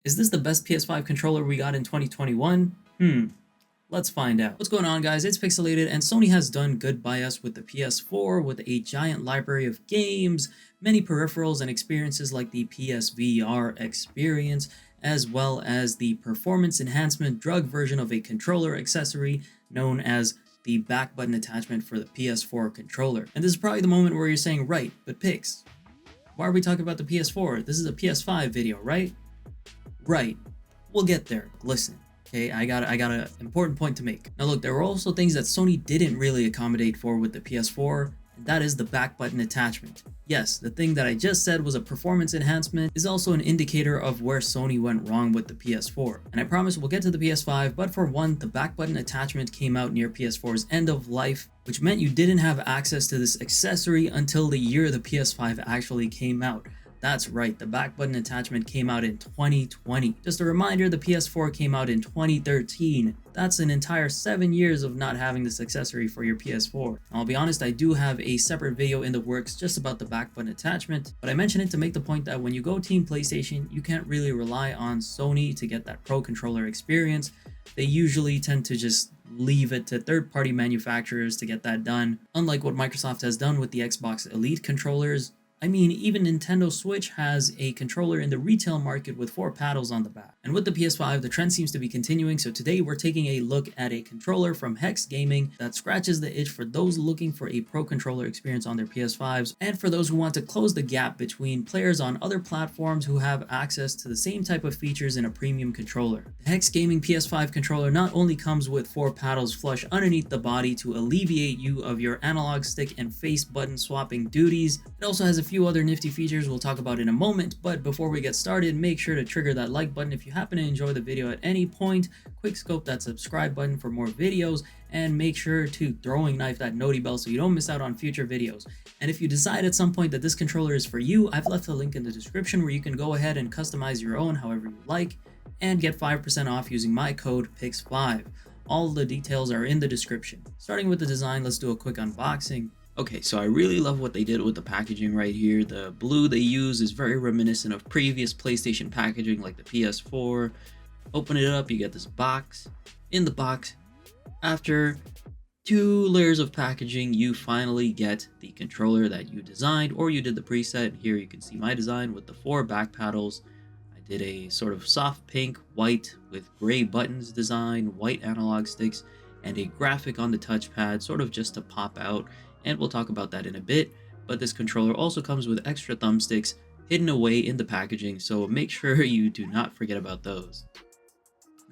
Is this the best PS5 controller we got in 2021? Let's find out. What's going on, guys? It's Pixelated, and Sony has done good by us with the PS4 with a giant library of games, many peripherals and experiences like the PSVR experience, as well as the performance enhancement drug version of a controller accessory known as the back button attachment for the PS4 controller. And this is probably the moment where you're saying, right, but Pix, why are we talking about the PS4? This is a PS5 video, right? Right, we'll get there. Listen, okay, I got an important point to make. Now look, there were also things that Sony didn't really accommodate for with the PS4, and that is the back button attachment. Yes, the thing that I just said was a performance enhancement is also an indicator of where Sony went wrong with the PS4. And I promise we'll get to the PS5, but for one, the back button attachment came out near PS4's end of life, which meant you didn't have access to this accessory until the year the PS5 actually came out. That's right, the back button attachment came out in 2020. Just a reminder, the PS4 came out in 2013. That's an entire 7 years of not having this accessory for your PS4. I'll be honest, I do have a separate video in the works just about the back button attachment, but I mention it to make the point that when you go Team PlayStation, you can't really rely on Sony to get that Pro controller experience. They usually tend to just leave it to third-party manufacturers to get that done, unlike what Microsoft has done with the Xbox Elite controllers. I mean, even Nintendo Switch has a controller in the retail market with 4 paddles on the back. And with the PS5, the trend seems to be continuing, so today we're taking a look at a controller from HexGaming that scratches the itch for those looking for a pro controller experience on their PS5s, and for those who want to close the gap between players on other platforms who have access to the same type of features in a premium controller. The HexGaming PS5 controller not only comes with 4 paddles flush underneath the body to alleviate you of your analog stick and face button swapping duties, it also has a few other nifty features we'll talk about in a moment, but before we get started, make sure to trigger that like button if you happen to enjoy the video at any point, quick scope that subscribe button for more videos, and make sure to throwing knife that noti bell so you don't miss out on future videos. And if you decide at some point that this controller is for you, I've left a link in the description where you can go ahead and customize your own however you like, and get 5% off using my code PIX5. All the details are in the description. Starting with the design, let's do a quick unboxing. Okay, so I really love what they did with the packaging right here. The blue they use is very reminiscent of previous PlayStation packaging like the PS4. Open it up, you get this box. In the box, after 2 layers of packaging, you finally get the controller that you designed, or you did the preset. Here you can see my design with the 4 back paddles. I did a sort of soft pink, white with gray buttons design, white analog sticks, and a graphic on the touchpad, sort of just to pop out. And we'll talk about that in a bit, but this controller also comes with extra thumbsticks hidden away in the packaging, so make sure you do not forget about those.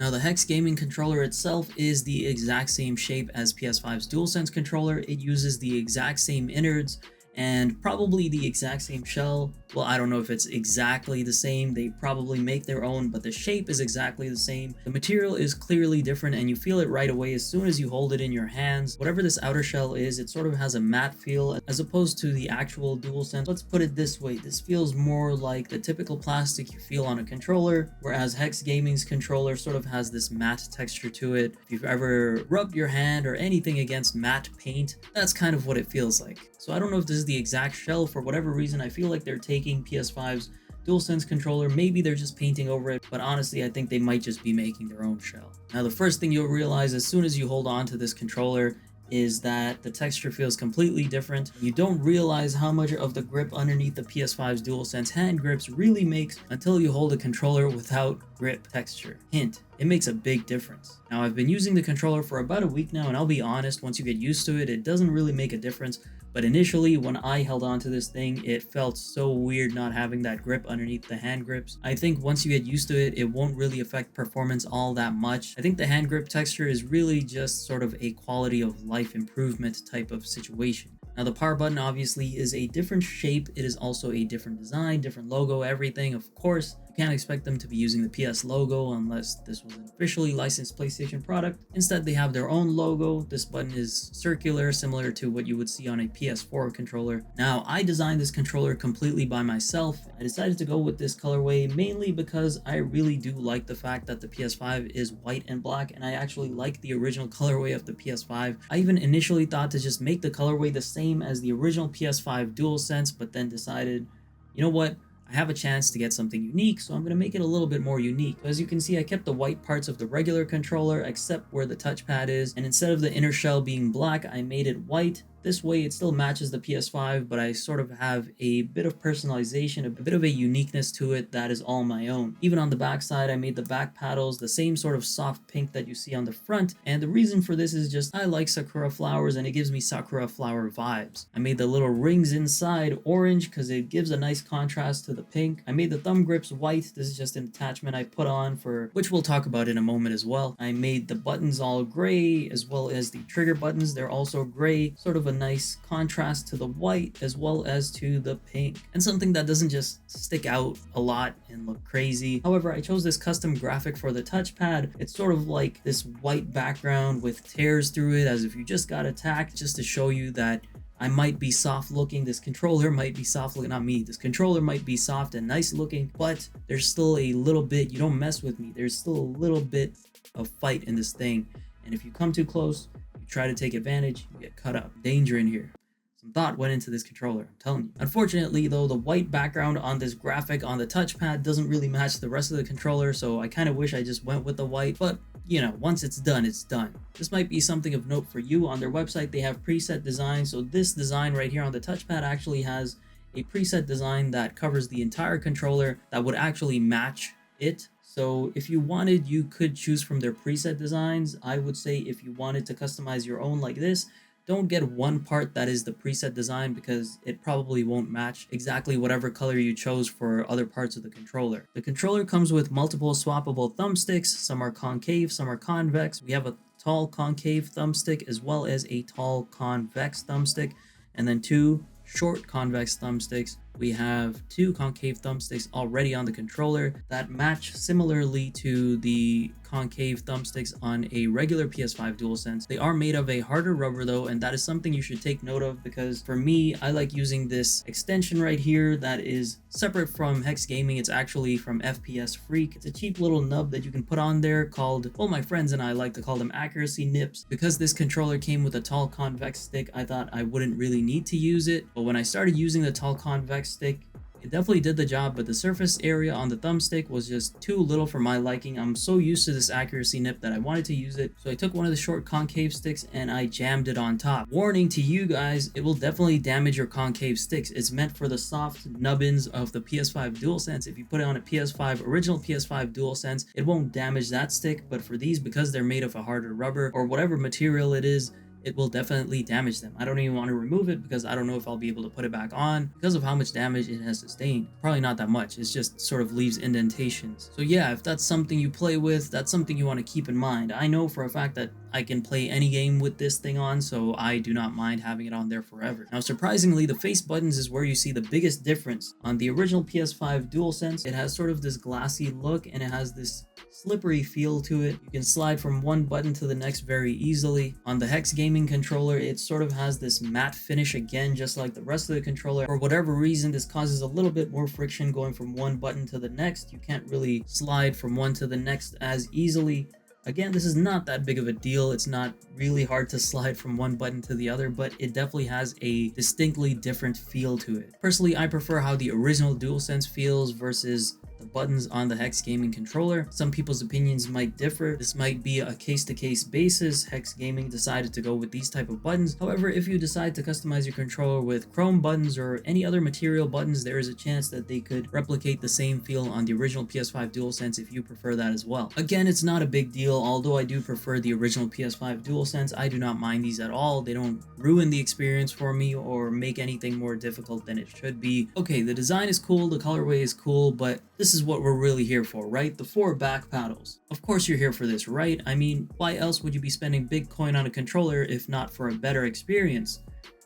Now the HexGaming controller itself is the exact same shape as PS5's DualSense controller. It uses the exact same innards and probably the exact same shell. Well, I don't know if it's exactly the same. They probably make their own, but the shape is exactly the same. The material is clearly different and you feel it right away as soon as you hold it in your hands. Whatever this outer shell is, it sort of has a matte feel as opposed to the actual DualSense. Let's put it this way. This feels more like the typical plastic you feel on a controller, whereas HexGaming's controller sort of has this matte texture to it. If you've ever rubbed your hand or anything against matte paint, that's kind of what it feels like. So I don't know if this is the exact shell. For whatever reason, I feel like they're taking PS5's DualSense controller. Maybe they're just painting over it, but honestly, I think they might just be making their own shell. Now, the first thing you'll realize as soon as you hold on to this controller is that the texture feels completely different. You don't realize how much of the grip underneath the PS5's DualSense hand grips really makes until you hold a controller without grip texture. Hint, it makes a big difference. Now, I've been using the controller for about a week now, and I'll be honest, once you get used to it, it doesn't really make a difference. But initially, when I held on to this thing, it felt so weird not having that grip underneath the hand grips. I think once you get used to it, it won't really affect performance all that much. I think the hand grip texture is really just sort of a quality of life improvement type of situation. Now, the power button obviously is a different shape. It is also a different design, different logo, everything. Of course, you can't expect them to be using the PS logo unless this was an officially licensed PlayStation product. Instead, they have their own logo. This button is circular, similar to what you would see on a PS4 controller. Now, I designed this controller completely by myself. I decided to go with this colorway mainly because I really do like the fact that the PS5 is white and black, and I actually like the original colorway of the PS5. I even initially thought to just make the colorway the same as the original PS5 DualSense, but then decided, you know what? I have a chance to get something unique, so I'm going to make it a little bit more unique. So as you can see, I kept the white parts of the regular controller except where the touchpad is, and instead of the inner shell being black, I made it white. This way it still matches the PS5, but I sort of have a bit of personalization, a bit of a uniqueness to it that is all my own. Even on the back side, I made the back paddles the same sort of soft pink that you see on the front, and the reason for this is just I like sakura flowers and it gives me sakura flower vibes. I made the little rings inside orange because it gives a nice contrast to the pink. I made the thumb grips white. This is just an attachment I put on for which we'll talk about in a moment as well. I made the buttons all gray as well as the trigger buttons. They're also gray, sort of a nice contrast to the white as well as to the pink, and something that doesn't just stick out a lot and look crazy. However, I chose this custom graphic for the touchpad. It's sort of like this white background with tears through it as if you just got attacked, just to show you that I might be soft looking. This controller might be soft looking, not me. This controller might be soft and nice looking, but there's still a little bit, you don't mess with me. There's still a little bit of fight in this thing. And if you come too close, you try to take advantage, you get cut up. Danger in here. Some thought went into this controller, I'm telling you. Unfortunately though, the white background on this graphic on the touchpad doesn't really match the rest of the controller, so I kind of wish I just went with the white, but you know, once it's done, it's done. This might be something of note for you. On their website, they have preset designs. So this design right here on the touchpad actually has a preset design that covers the entire controller that would actually match it. So if you wanted, you could choose from their preset designs. I would say if you wanted to customize your own like this, don't get one part that is the preset design because it probably won't match exactly whatever color you chose for other parts of the controller. The controller comes with multiple swappable thumbsticks. Some are concave, some are convex. We have a tall concave thumbstick as well as a tall convex thumbstick, and then two short convex thumbsticks. We have two concave thumbsticks already on the controller that match similarly to the concave thumbsticks on a regular PS5 DualSense. They are made of a harder rubber though, and that is something you should take note of because for me, I like using this extension right here that is separate from HexGaming. It's actually from FPS Freak. It's a cheap little nub that you can put on there called, well, my friends and I like to call them accuracy nips. Because this controller came with a tall convex stick, I thought I wouldn't really need to use it, but when I started using the tall convex stick, it definitely did the job, but the surface area on the thumbstick was just too little for my liking. I'm so used to this accuracy nip that I wanted to use it, so I took one of the short concave sticks and I jammed it on top. Warning to you guys, it will definitely damage your concave sticks. It's meant for the soft nubbins of the PS5 DualSense. If you put it on a PS5, original PS5 DualSense, it won't damage that stick, but for these, because they're made of a harder rubber or whatever material it is, it will definitely damage them. I don't even want to remove it because I don't know if I'll be able to put it back on because of how much damage it has sustained. Probably not that much. It just sort of leaves indentations. So yeah, if that's something you play with, that's something you want to keep in mind. I know for a fact that I can play any game with this thing on, so I do not mind having it on there forever. Now, surprisingly, the face buttons is where you see the biggest difference. On the original PS5 DualSense, it has sort of this glassy look and it has this slippery feel to it. You can slide from one button to the next very easily. On the HexGaming controller, it sort of has this matte finish again, just like the rest of the controller. For whatever reason, this causes a little bit more friction going from one button to the next. You can't really slide from one to the next as easily. Again, this is not that big of a deal. It's not really hard to slide from one button to the other, but it definitely has a distinctly different feel to it. Personally, I prefer how the original DualSense feels versus the buttons on the HexGaming controller. Some people's opinions might differ. This might be a case-to-case basis. HexGaming decided to go with these type of buttons. However, if you decide to customize your controller with chrome buttons or any other material buttons, there is a chance that they could replicate the same feel on the original PS5 DualSense if you prefer that as well. Again, it's not a big deal. Although I do prefer the original PS5 DualSense, I do not mind these at all. They don't ruin the experience for me or make anything more difficult than it should be. Okay, the design is cool, the colorway is cool, but this is what we're really here for, right? The 4 back paddles. Of course you're here for this, right? I mean, why else would you be spending big coin on a controller if not for a better experience?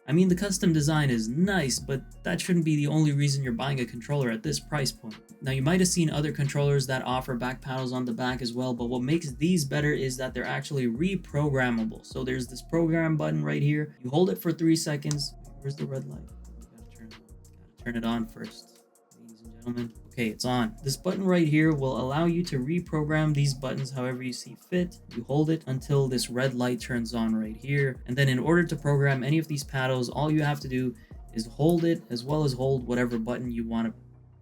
I mean, the custom design is nice, but that shouldn't be the only reason you're buying a controller at this price point. Now, you might have seen other controllers that offer back paddles on the back as well, but what makes these better is that they're actually reprogrammable. So there's this program button right here. You hold it for 3 seconds. Where's the red light? Gotta turn it on first, ladies and gentlemen. Okay, it's on. This button right here will allow you to reprogram these buttons however you see fit. You hold it until this red light turns on right here. And then in order to program any of these paddles, all you have to do is hold it as well as hold whatever button you want to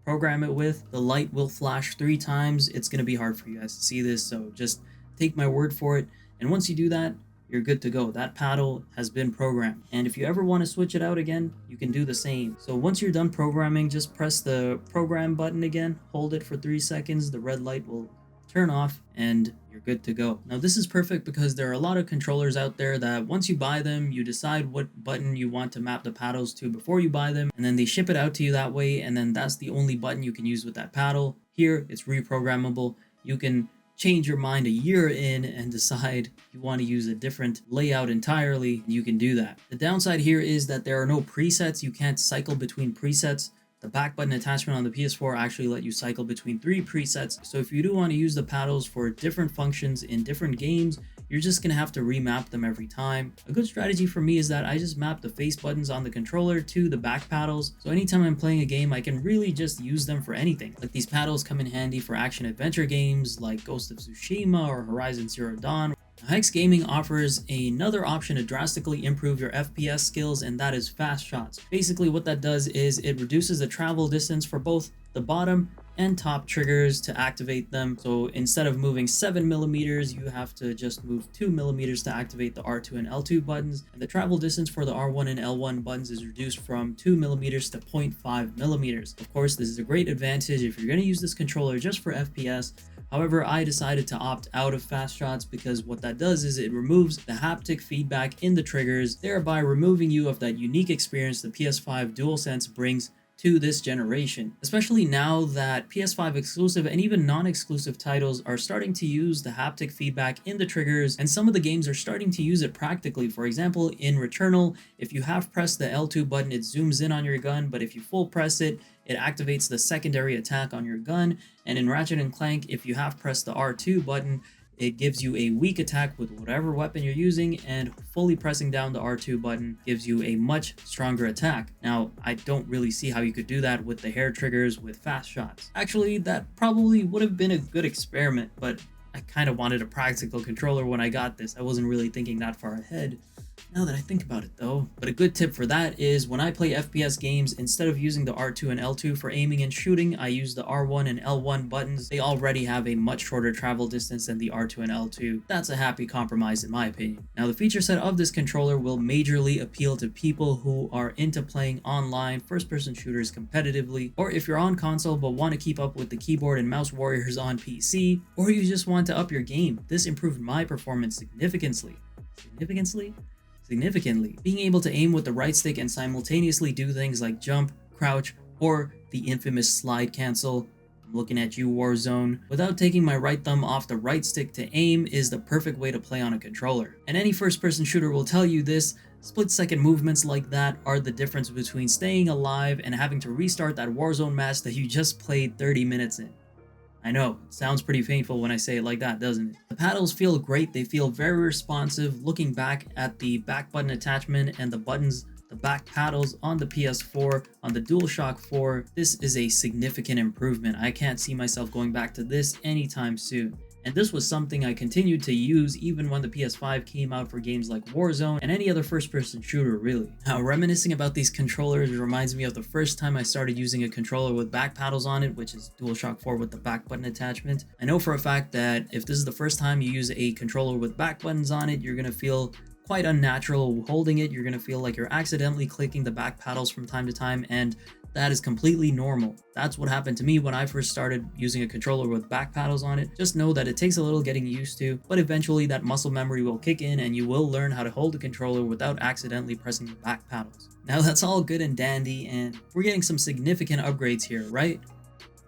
program it with, the light will flash 3 times. It's going to be hard for you guys to see this, so just take my word for it. And once you do that, you're good to go. That paddle has been programmed. And if you ever want to switch it out again, you can do the same. So once you're done programming, just press the program button again, hold it for 3 seconds, the red light will turn off, and you're good to go. Now this is perfect because there are a lot of controllers out there that once you buy them, you decide what button you want to map the paddles to before you buy them, and then they ship it out to you that way, and then that's the only button you can use with that paddle. Here, it's reprogrammable. You can change your mind a year in and decide you want to use a different layout entirely. You can do that. The downside here is that there are no presets. You can't cycle between presets. The back button attachment on the PS4 actually let you cycle between 3 presets. So if you do want to use the paddles for different functions in different games, you're just going to have to remap them every time. A good strategy for me is that I just map the face buttons on the controller to the back paddles. So anytime I'm playing a game, I can really just use them for anything. Like these paddles come in handy for action adventure games like Ghost of Tsushima or Horizon Zero Dawn. HexGaming offers another option to drastically improve your FPS skills, and that is fast shots. Basically what that does is it reduces the travel distance for both the bottom and top triggers to activate them. So instead of moving 7mm, you have to just move 2mm to activate the R2 and L2 buttons. And the travel distance for the R1 and L1 buttons is reduced from 2mm to 0.5mm. Of course, this is a great advantage if you're going to use this controller just for FPS. However, I decided to opt out of fast shots because what that does is it removes the haptic feedback in the triggers, thereby removing you of that unique experience the PS5 DualSense brings to this generation, especially now that PS5 exclusive and even non-exclusive titles are starting to use the haptic feedback in the triggers, and some of the games are starting to use it practically. For example, in Returnal, if you half press the L2 button, it zooms in on your gun, but if you full press it, it activates the secondary attack on your gun. And in Ratchet & Clank, if you half press the R2 button, it gives you a weak attack with whatever weapon you're using, and fully pressing down the R2 button gives you a much stronger attack. Now, I don't really see how you could do that with the hair triggers with fast shots. Actually, that probably would have been a good experiment, but I kind of wanted a practical controller when I got this. I wasn't really thinking that far ahead. Now that I think about it though. But a good tip for that is when I play FPS games, instead of using the R2 and L2 for aiming and shooting, I use the R1 and L1 buttons. They already have a much shorter travel distance than the R2 and L2. That's a happy compromise in my opinion. Now the feature set of this controller will majorly appeal to people who are into playing online first-person shooters competitively, or if you're on console but want to keep up with the keyboard and mouse warriors on PC, or you just want to up your game. This improved my performance significantly. Being able to aim with the right stick and simultaneously do things like jump, crouch, or the infamous slide cancel, I'm looking at you Warzone, without taking my right thumb off the right stick to aim is the perfect way to play on a controller. And any first-person shooter will tell you this, split-second movements like that are the difference between staying alive and having to restart that Warzone match that you just played 30 minutes in. I know, it sounds pretty painful when I say it like that, doesn't it? The paddles feel great, they feel very responsive. Looking back at the back button attachment and the buttons, the back paddles on the PS4, on the DualShock 4, this is a significant improvement. I can't see myself going back to this anytime soon. And this was something I continued to use even when the PS5 came out for games like Warzone and any other first-person shooter, really. Now, reminiscing about these controllers reminds me of the first time I started using a controller with back paddles on it, which is DualShock 4 with the back button attachment. I know for a fact that if this is the first time you use a controller with back buttons on it, you're gonna feel quite unnatural holding it. You're gonna feel like you're accidentally clicking the back paddles from time to time, and that is completely normal. That's what happened to me when I first started using a controller with back paddles on it. Just know that it takes a little getting used to, but eventually that muscle memory will kick in and you will learn how to hold the controller without accidentally pressing the back paddles. Now that's all good and dandy, and we're getting some significant upgrades here, right?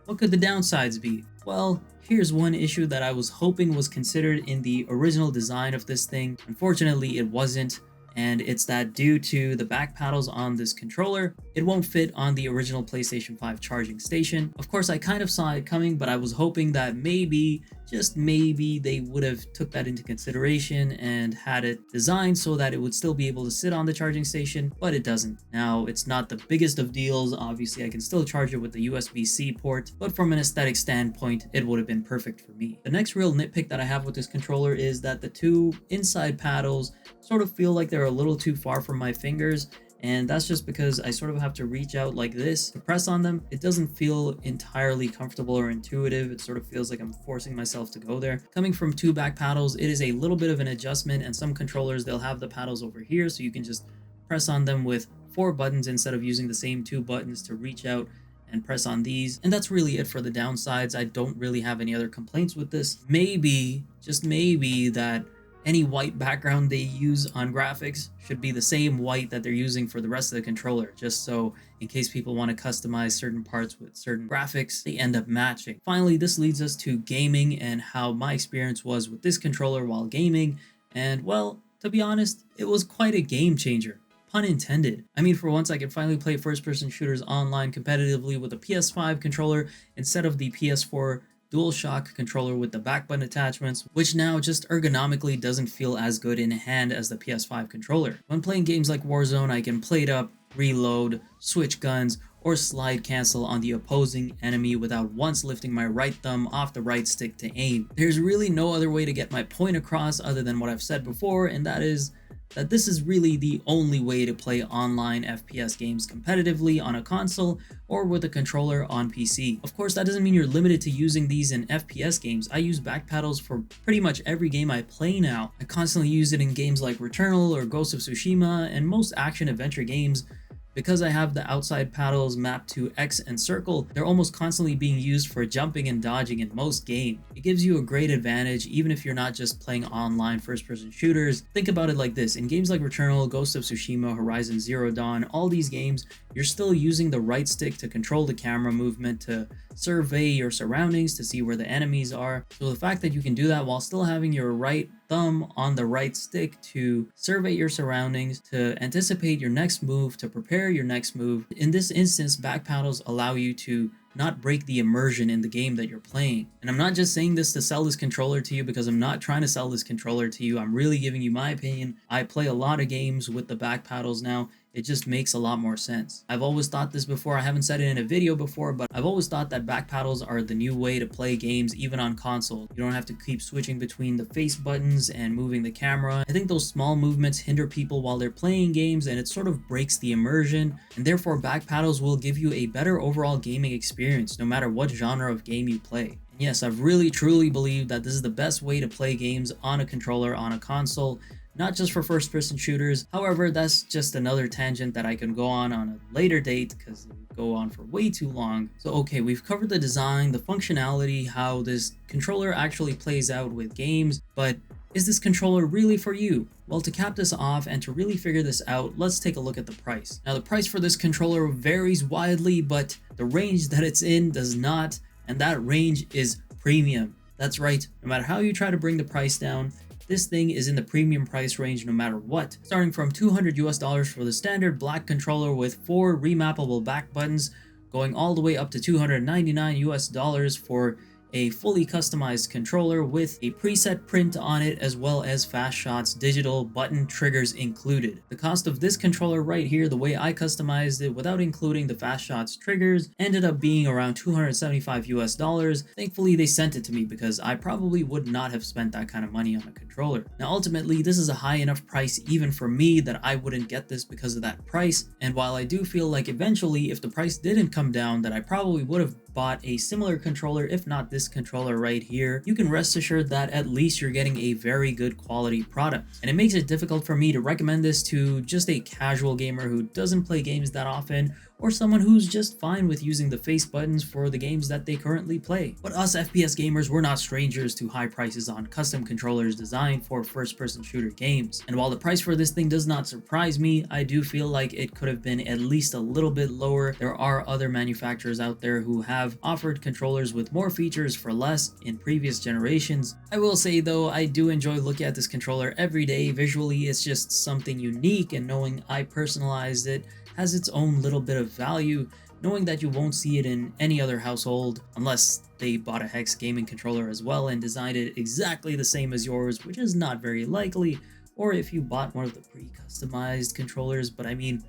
What could the downsides be? Well, here's one issue that I was hoping was considered in the original design of this thing. Unfortunately, it wasn't. And it's that due to the back paddles on this controller, it won't fit on the original PlayStation 5 charging station. Of course, I kind of saw it coming, but I was hoping that maybe, just maybe, they would have took that into consideration and had it designed so that it would still be able to sit on the charging station, but it doesn't. Now, it's not the biggest of deals. Obviously, I can still charge it with the USB-C port, but from an aesthetic standpoint, it would have been perfect for me. The next real nitpick that I have with this controller is that the two inside paddles sort of feel like they're a little too far from my fingers, And that's just because I sort of have to reach out like this to press on them. It doesn't feel entirely comfortable or intuitive. It sort of feels like I'm forcing myself to go there. Coming from two back paddles, it is a little bit of an adjustment, and some controllers, they'll have the paddles over here, so you can just press on them with 4 buttons instead of using the same 2 buttons to reach out and press on these. And that's really it for the downsides. I don't really have any other complaints with this. Maybe, just maybe, that any white background they use on graphics should be the same white that they're using for the rest of the controller, just so in case people want to customize certain parts with certain graphics, they end up matching. Finally, this leads us to gaming and how my experience was with this controller while gaming. And well, to be honest, it was quite a game changer. Pun intended. I mean, for once I could finally play first-person shooters online competitively with a PS5 controller instead of the PS4 DualShock controller with the back button attachments, which now just ergonomically doesn't feel as good in hand as the PS5 controller. When playing games like Warzone, I can plate up, reload, switch guns, or slide cancel on the opposing enemy without once lifting my right thumb off the right stick to aim. There's really no other way to get my point across other than what I've said before, and that is that this is really the only way to play online FPS games competitively on a console or with a controller on PC. Of course, that doesn't mean you're limited to using these in FPS games. I use back paddles for pretty much every game I play now. I constantly use it in games like Returnal or Ghost of Tsushima and most action-adventure games. Because I have the outside paddles mapped to X and circle, they're almost constantly being used for jumping and dodging in most games. It gives you a great advantage even if you're not just playing online first-person shooters. Think about it like this: in games like Returnal, Ghost of Tsushima, Horizon Zero Dawn, all these games, you're still using the right stick to control the camera movement, to survey your surroundings, to see where the enemies are. So the fact that you can do that while still having your right thumb on the right stick to survey your surroundings, to anticipate your next move, to prepare your next move. In this instance, back paddles allow you to not break the immersion in the game that you're playing. And I'm not just saying this to sell this controller to you, because I'm not trying to sell this controller to you. I'm really giving you my opinion. I play a lot of games with the back paddles now. It just makes a lot more sense. I've always thought this before. I haven't said it in a video before, but I've always thought that back paddles are the new way to play games, even on console. You don't have to keep switching between the face buttons and moving the camera. I think those small movements hinder people while they're playing games, and it sort of breaks the immersion, and therefore back paddles will give you a better overall gaming experience, no matter what genre of game you play. And yes, I've really truly believed that this is the best way to play games on a controller, on a console, not just for first-person shooters. However, that's just another tangent that I can go on a later date, because it would go on for way too long. So okay, we've covered the design, the functionality, how this controller actually plays out with games, but is this controller really for you? Well, to cap this off and to really figure this out, let's take a look at the price. Now, the price for this controller varies widely, but the range that it's in does not, and that range is premium. That's right, no matter how you try to bring the price down, this thing is in the premium price range no matter what. Starting from $200 for the standard black controller with 4 remappable back buttons, going all the way up to $299 for a fully customized controller with a preset print on it, as well as fast shots digital button triggers included. The cost of this controller right here, the way I customized it without including the fast shots triggers, ended up being around $275. Thankfully they sent it to me, because I probably would not have spent that kind of money on a controller. Now ultimately, this is a high enough price even for me that I wouldn't get this because of that price, and while I do feel like eventually, if the price didn't come down, that I probably would have bought a similar controller, if not this controller right here, you can rest assured that at least you're getting a very good quality product. And it makes it difficult for me to recommend this to just a casual gamer who doesn't play games that often, or someone who's just fine with using the face buttons for the games that they currently play. But us FPS gamers, we're not strangers to high prices on custom controllers designed for first-person shooter games. And while the price for this thing does not surprise me, I do feel like it could have been at least a little bit lower. There are other manufacturers out there who have offered controllers with more features for less in previous generations. I will say though, I do enjoy looking at this controller every day. Visually, it's just something unique, and knowing I personalized it has its own little bit of value, knowing that you won't see it in any other household unless they bought a HexGaming controller as well and designed it exactly the same as yours, which is not very likely, or if you bought one of the pre-customized controllers. But I mean,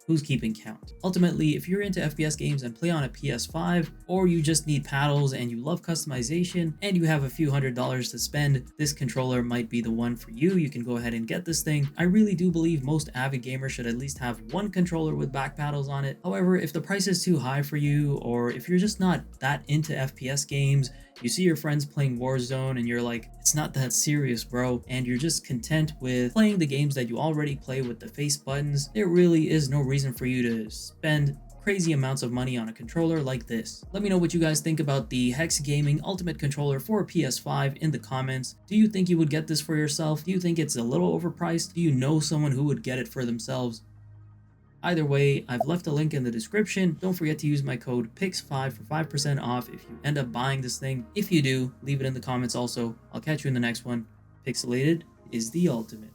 Who's keeping count? Ultimately, if you're into FPS games and play on a PS5, or you just need paddles and you love customization and you have a few $100s to spend, this controller might be the one for you. You can go ahead and get this thing. I really do believe most avid gamers should at least have one controller with back paddles on it. However, if the price is too high for you, or if you're just not that into FPS games, you see your friends playing Warzone and you're like, it's not that serious, bro, and you're just content with playing the games that you already play with the face buttons, there really is no reason for you to spend crazy amounts of money on a controller like this. Let me know what you guys think about the HexGaming Ultimate Controller for PS5 in the comments. Do you think you would get this for yourself? Do you think it's a little overpriced? Do you know someone who would get it for themselves? Either way, I've left a link in the description. Don't forget to use my code PIX5 for 5% off if you end up buying this thing. If you do, leave it in the comments also. I'll catch you in the next one. Pixelated is the ultimate.